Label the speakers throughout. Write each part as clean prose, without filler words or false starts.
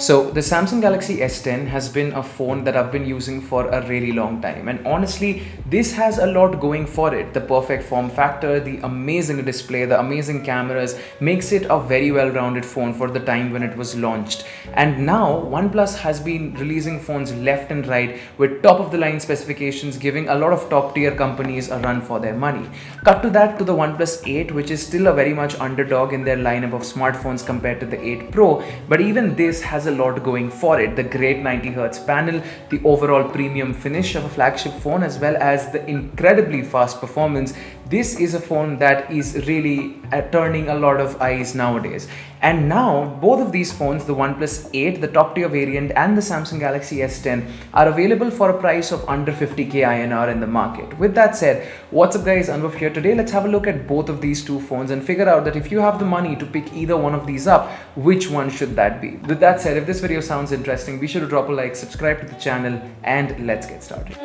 Speaker 1: So the Samsung Galaxy S10 has been a phone that I've been using for a really long time, and honestly this has a lot going for it. The perfect form factor, the amazing display, the amazing cameras makes it a very well-rounded phone for the time when it was launched. And now OnePlus has been releasing phones left and right with top of the line specifications, giving a lot of top tier companies a run for their money. Cut to that to the OnePlus 8, which is still a very much underdog in their lineup of smartphones compared to the 8 Pro, but even this has a lot going for it. The great 90Hz panel, the overall premium finish of a flagship phone, as well as the incredibly fast performance. This is a phone that is really turning a lot of eyes nowadays. And now both of these phones, the OnePlus 8, the top tier variant, and the Samsung Galaxy S10 are available for a price of under 50k INR in the market. With that said, what's up guys, Anubhav here. Today let's have a look at both of these two phones and figure out that if you have the money to pick either one of these up, which one should that be? With that said, if this video sounds interesting, be sure to drop a like, subscribe to the channel, and let's get started.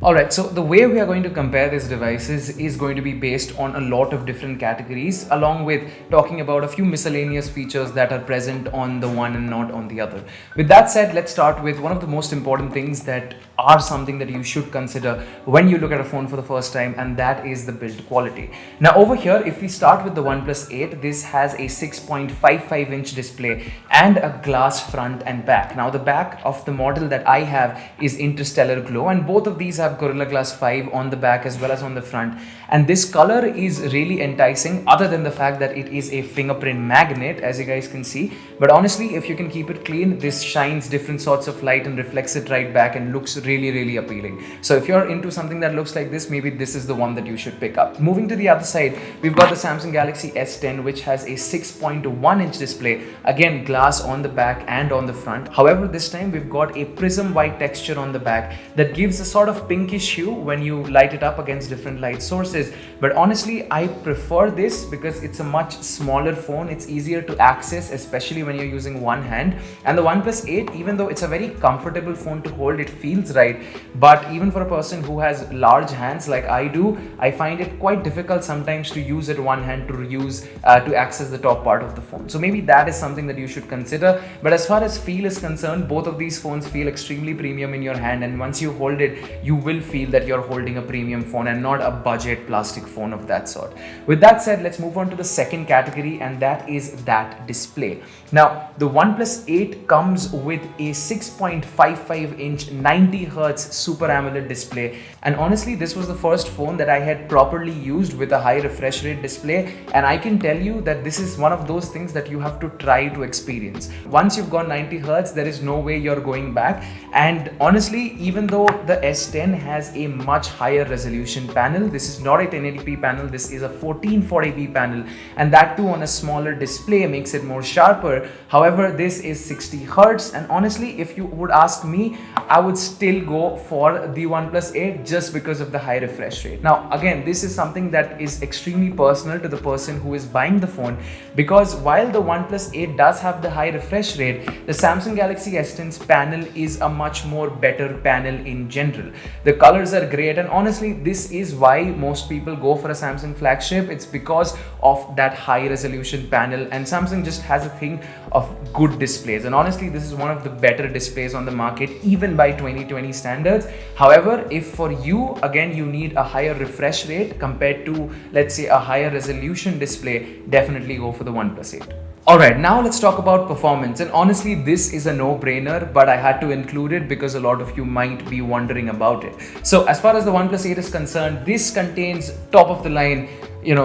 Speaker 1: Alright, so the way we are going to compare these devices is going to be based on a lot of different categories, along with talking about a few miscellaneous features that are present on the one and not on the other. With that said, let's start with one of the most important things that are something that you should consider when you look at a phone for the first time, and that is the build quality. Now over here, if we start with the OnePlus 8, this has a 6.55 inch display and a glass front and back. Now the back of the model that I have is Interstellar Glow, and both of these have Gorilla Glass 5 on the back as well as on the front, and this color is really enticing, other than the fact that it is a fingerprint magnet, as you guys can see. But honestly, if you can keep it clean, this shines different sorts of light and reflects it right back and looks really appealing. So if you're into something that looks like this, maybe this is the one that you should pick up. Moving to the other side, we've got the Samsung Galaxy S10, which has a 6.1 inch display, again glass on the back and on the front. However, this time we've got a prism white texture on the back that gives a sort of pinkish hue when you light it up against different light sources. But honestly, I prefer this because it's a much smaller phone. It's easier to access, especially when you're using one hand. And the OnePlus 8, even though it's a very comfortable phone to hold, it feels right, but even for a person who has large hands like I do, I find it quite difficult sometimes to use it one hand to access the top part of the phone. So maybe that is something that you should consider. But as far as feel is concerned, both of these phones feel extremely premium in your hand, and once you hold it, you will feel that you're holding a premium phone and not a budget plastic phone of that sort. With that said, let's move on to the second category, and that is that display. Now the OnePlus 8 comes with a 6.55 inch 90Hz Super AMOLED display, and honestly this was the first phone that I had properly used with a high refresh rate display, and I can tell you that this is one of those things that you have to try to experience. Once you've got 90Hz, there is no way you're going back. And honestly, even though the S10 has a much higher resolution panel, this is not a 1080p panel, this is a 1440p panel, and that too on a smaller display makes it more sharper. However, this is 60Hz, and honestly, if you would ask me, I would still go for the OnePlus 8 just because of the high refresh rate. Now again, this is something that is extremely personal to the person who is buying the phone, because while the OnePlus 8 does have the high refresh rate, the Samsung Galaxy S10's panel is a much more better panel in general. The colors are great, and honestly this is why most people go for a Samsung flagship. It's because of that high resolution panel, and Samsung just has a thing of good displays, and honestly this is one of the better displays on the market even by 2020 standards. However, if for you again you need a higher refresh rate compared to, let's say, a higher resolution display, definitely go for the OnePlus 8. Alright, now let's talk about performance, and honestly this is a no-brainer, but I had to include it because a lot of you might be wondering about it. So as far as the OnePlus 8 is concerned, this contains top of the line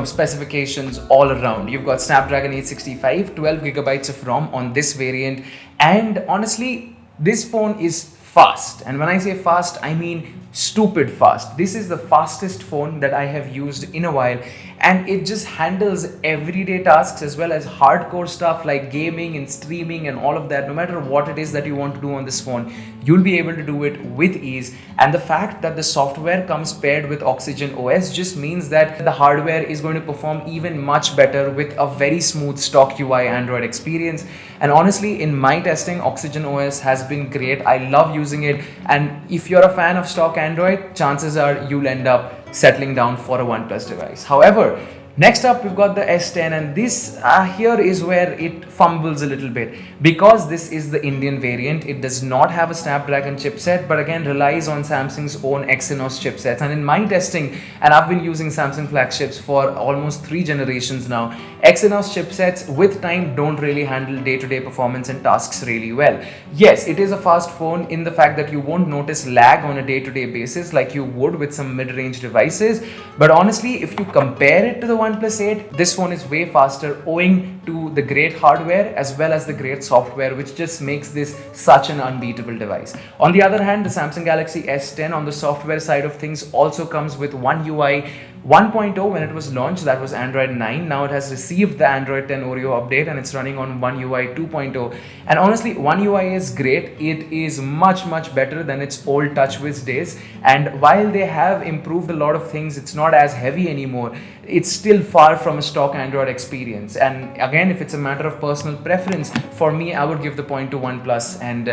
Speaker 1: specifications all around. You've got Snapdragon 865, 12 gigabytes of ROM on this variant, and honestly this phone is fast. And when I say fast, I mean stupid fast. This is the fastest phone that I have used in a while, and it just handles everyday tasks as well as hardcore stuff like gaming and streaming and all of that. No matter what it is that you want to do on this phone, you'll be able to do it with ease. And the fact that the software comes paired with Oxygen OS just means that the hardware is going to perform even much better with a very smooth stock UI Android experience. And honestly, in my testing, Oxygen OS has been great. I love using it, and if you're a fan of stock Android, chances are you'll end up settling down for a OnePlus device. However, next up we've got the S10, and this here is where it fumbles a little bit, because this is the Indian variant. It does not have a Snapdragon chipset, but again relies on Samsung's own Exynos chipsets. And in my testing, and I've been using Samsung flagships for almost 3 generations now, Exynos chipsets with time don't really handle day-to-day performance and tasks really well. Yes, it is a fast phone in the fact that you won't notice lag on a day-to-day basis like you would with some mid-range devices, but honestly, if you compare it to the OnePlus 8, this phone is way faster owing to the great hardware as well as the great software, which just makes this such an unbeatable device. On the other hand, the Samsung Galaxy S10 on the software side of things also comes with One UI 1.0 when it was launched. That was Android 9. Now it has received the Android 10 Oreo update and it's running on One UI 2.0. And honestly, One UI is great. It is much better than its old TouchWiz days. And while they have improved a lot of things, it's not as heavy anymore. It's still far from a stock Android experience. And again, if it's a matter of personal preference, for me, I would give the point to OnePlus and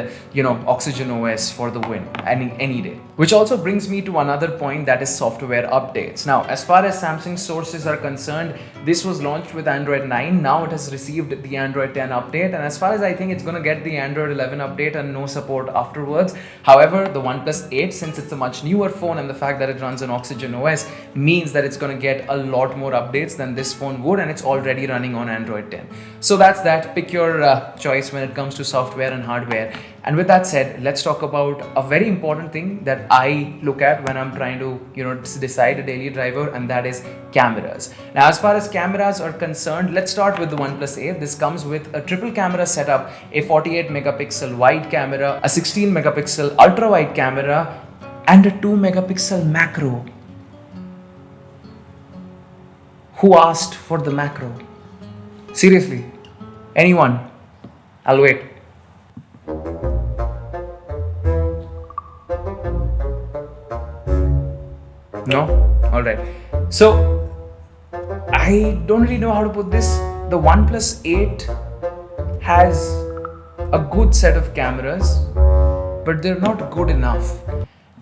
Speaker 1: Oxygen OS for the win any day. Which also brings me to another point, that is software updates. Now, as far as Samsung sources are concerned, this was launched with Android 9. Now it has received the Android 10 update, and as far as I think, it's going to get the Android 11 update and no support afterwards. However, the OnePlus 8, since it's a much newer phone and the fact that it runs on Oxygen OS means that it's going to get a lot more updates than this phone would, and it's already running on Android 10. So that's that. Pick your choice when it comes to software and hardware. And with that said, let's talk about a very important thing that I look at when I'm trying to, decide a daily driver, and that is cameras. Now, as far as cameras are concerned, let's start with the OnePlus 8. This comes with a triple camera setup, a 48 megapixel wide camera, a 16 megapixel ultra wide camera, and a 2 megapixel macro. Who asked for the macro? Seriously, anyone? I'll wait. No? Alright. So, I don't really know how to put this. The OnePlus 8 has a good set of cameras, but they're not good enough.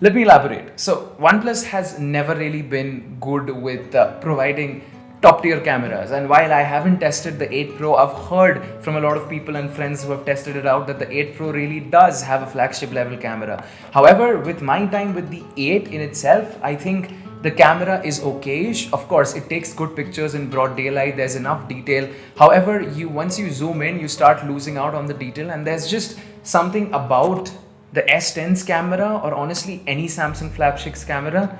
Speaker 1: Let me elaborate. So, OnePlus has never really been good with providing top tier cameras, and while I haven't tested the 8 Pro, I've heard from a lot of people and friends who have tested it out that the 8 Pro really does have a flagship level camera. However, with my time with the 8 in itself, I think the camera is okayish. Of course, it takes good pictures in broad daylight, there's enough detail. However, once you zoom in, you start losing out on the detail, and there's just something about the S10's camera, or honestly any Samsung flagship's camera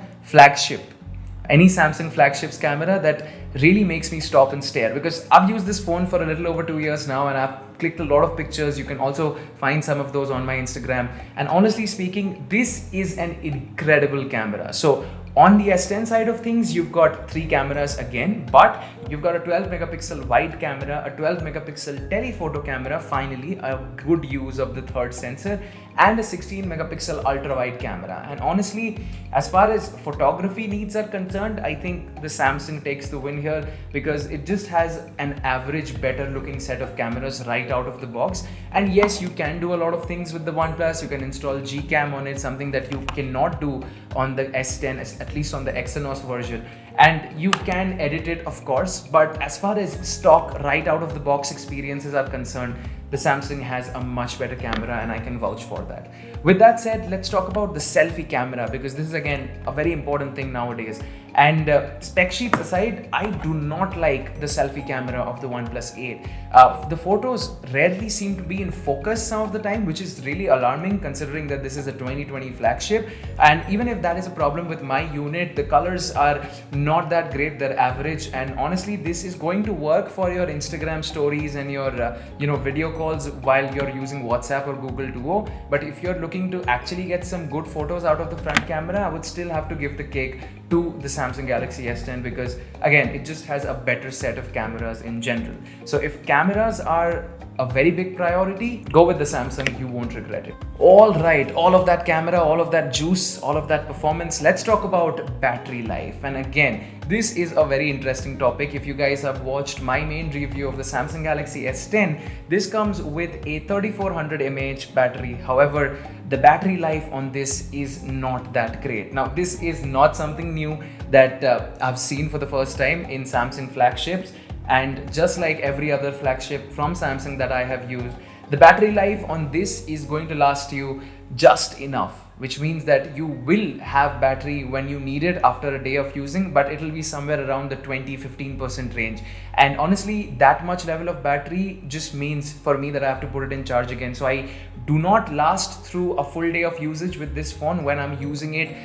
Speaker 1: that really makes me stop and stare, because I've used this phone for a little over 2 years now and I've clicked a lot of pictures. You can also find some of those on my Instagram, and honestly speaking, this is an incredible camera. So on the S10 side of things, you've got 3 cameras again, but you've got a 12 megapixel wide camera, a 12 megapixel telephoto camera, finally a good use of the third sensor, and a 16 megapixel ultra wide camera. And honestly, as far as photography needs are concerned, I think the Samsung takes the win here, because it just has an average better looking set of cameras right out of the box. And yes, you can do a lot of things with the OnePlus. You can install Gcam on it, something that you cannot do on the S10, at least on the Exynos version. And you can edit it, of course, but as far as stock right out of the box experiences are concerned, the Samsung has a much better camera, and I can vouch for that. With that said, let's talk about the selfie camera, because this is again a very important thing nowadays. And spec sheets aside, I do not like the selfie camera of the OnePlus 8. The photos rarely seem to be in focus some of the time, which is really alarming considering that this is a 2020 flagship. And even if that is a problem with my unit, the colors are not that great, they're average. And honestly, this is going to work for your Instagram stories and your video calls while you're using WhatsApp or Google Duo. But if you're looking to actually get some good photos out of the front camera, I would still have to give the cake to the Samsung Galaxy S10 because again, it just has a better set of cameras in general. So if cameras are a very big priority, go with the Samsung, you won't regret it. All right, all of that camera, all of that juice, all of that performance, let's talk about battery life. And again, this is a very interesting topic. If you guys have watched my main review of the Samsung Galaxy S10, this comes with a 3400 mAh battery. However, the battery life on this is not that great. Now, this is not something new that I've seen for the first time in Samsung flagships. And just like every other flagship from Samsung that I have used, the battery life on this is going to last you just enough, which means that you will have battery when you need it after a day of using, but it will be somewhere around the 20-15% range. And honestly, that much level of battery just means for me that I have to put it in charge again. So I do not last through a full day of usage with this phone when I'm using it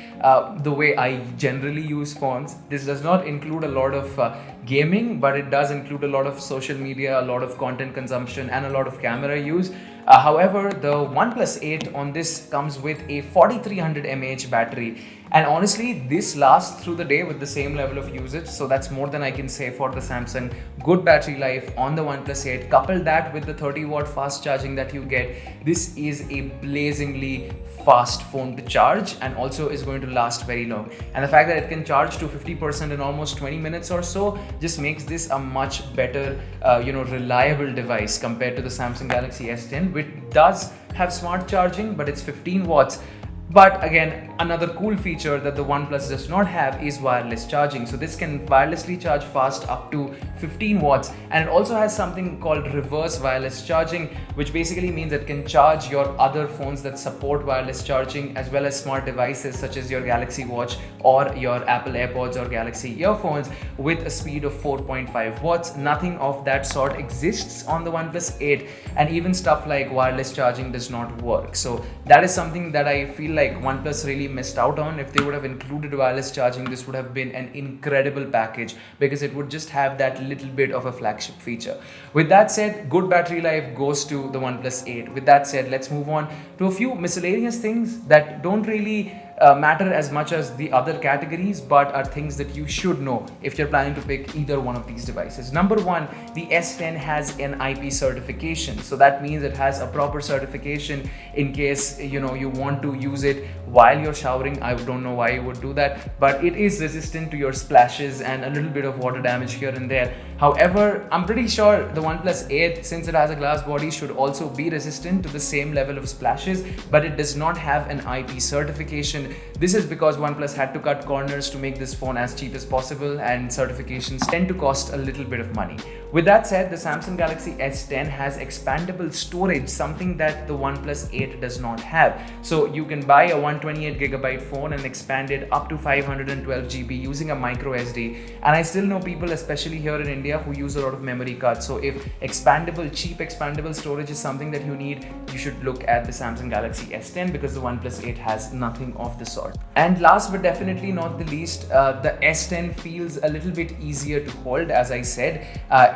Speaker 1: the way I generally use phones. This does not include a lot of gaming, but it does include a lot of social media, a lot of content consumption, and a lot of camera use. However, the OnePlus 8 on this comes with a 4300 mAh battery, and honestly this lasts through the day with the same level of usage, so that's more than I can say for the Samsung. Good battery life on the OnePlus 8. Couple that with the 30-watt fast charging that you get, this is a blazingly fast phone to charge and also is going to last very long. And the fact that it can charge to 50% in almost 20 minutes or so just makes this a much better reliable device compared to the Samsung Galaxy S10, which does have smart charging, but it's 15 watts. But again, another cool feature that the OnePlus does not have is wireless charging. So this can wirelessly charge fast up to 15 watts, and it also has something called reverse wireless charging, which basically means it can charge your other phones that support wireless charging as well as smart devices such as your Galaxy Watch or your Apple AirPods or Galaxy earphones with a speed of 4.5 watts. Nothing of that sort exists on the OnePlus 8, and even stuff like wireless charging does not work. So that is something that I feel like OnePlus really missed out on. If they would have included wireless charging, this would have been an incredible package because it would just have that little bit of a flagship feature. With that said, good battery life goes to the OnePlus 8. With that said, let's move on to a few miscellaneous things that don't really matter as much as the other categories, but are things that you should know if you're planning to pick either one of these devices. Number one, the S10 has an IP certification. So that means it has a proper certification in case you want to use it while you're showering. I don't know why you would do that, but it is resistant to your splashes and a little bit of water damage here and there. However, I'm pretty sure the OnePlus 8, since it has a glass body, should also be resistant to the same level of splashes, but it does not have an IP certification. This is because OnePlus had to cut corners to make this phone as cheap as possible, and certifications tend to cost a little bit of money. With that said, the Samsung Galaxy S10 has expandable storage, something that the OnePlus 8 does not have. So you can buy a 128GB phone and expand it up to 512GB using a micro SD. And I still know people, especially here in India, who use a lot of memory cards. So if cheap expandable storage is something that you need, you should look at the Samsung Galaxy S10 because the OnePlus 8 has nothing of the sort. And last but definitely not the least, the S10 feels a little bit easier to hold. As I said,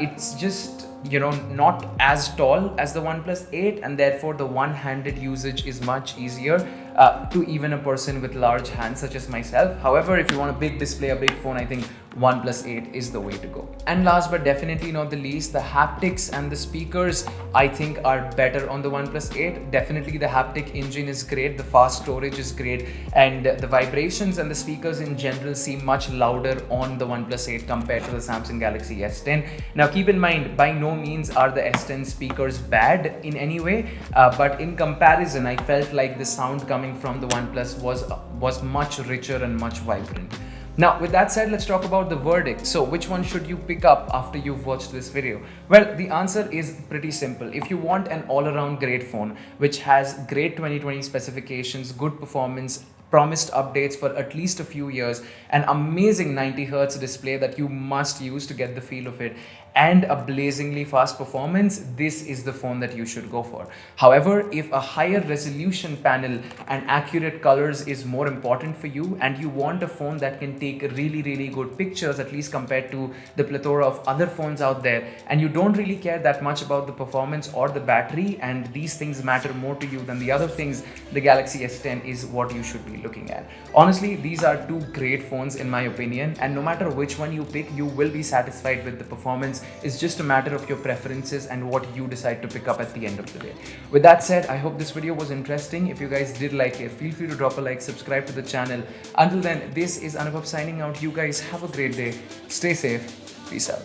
Speaker 1: it's just not as tall as the OnePlus 8, and therefore the one-handed usage is much easier to even a person with large hands such as myself. However, if you want a big display, a big phone, I think OnePlus 8 is the way to go. And last but definitely not the least, the haptics and the speakers I think are better on the OnePlus 8. Definitely the haptic engine is great, the fast storage is great, and the vibrations and the speakers in general seem much louder on the OnePlus 8 compared to the Samsung Galaxy S10. Now keep in mind, by no means are the S10 speakers bad in any way, but in comparison I felt like the sound coming from the OnePlus was much richer and much vibrant. Now, with that said, let's talk about the verdict. So, which one should you pick up after you've watched this video? Well, the answer is pretty simple. If you want an all-around great phone, which has great 2020 specifications, good performance, promised updates for at least a few years, an amazing 90 hertz display that you must use to get the feel of it, and a blazingly fast performance, this is the phone that you should go for. However, if a higher resolution panel and accurate colors is more important for you, and you want a phone that can take really good pictures, at least compared to the plethora of other phones out there, and you don't really care that much about the performance or the battery, and these things matter more to you than the other things, the Galaxy S10 is what you should be looking at. Honestly, these are two great phones in my opinion, and no matter which one you pick, you will be satisfied with the performance. It's just a matter of your preferences and what you decide to pick up at the end of the day. With that said, I hope this video was interesting. If you guys did like it, feel free to drop a like, subscribe to the channel. Until then, this is Anubhav signing out. You guys have a great day. Stay safe. Peace out.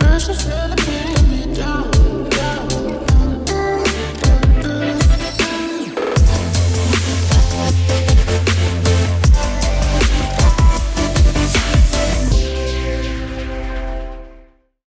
Speaker 2: This is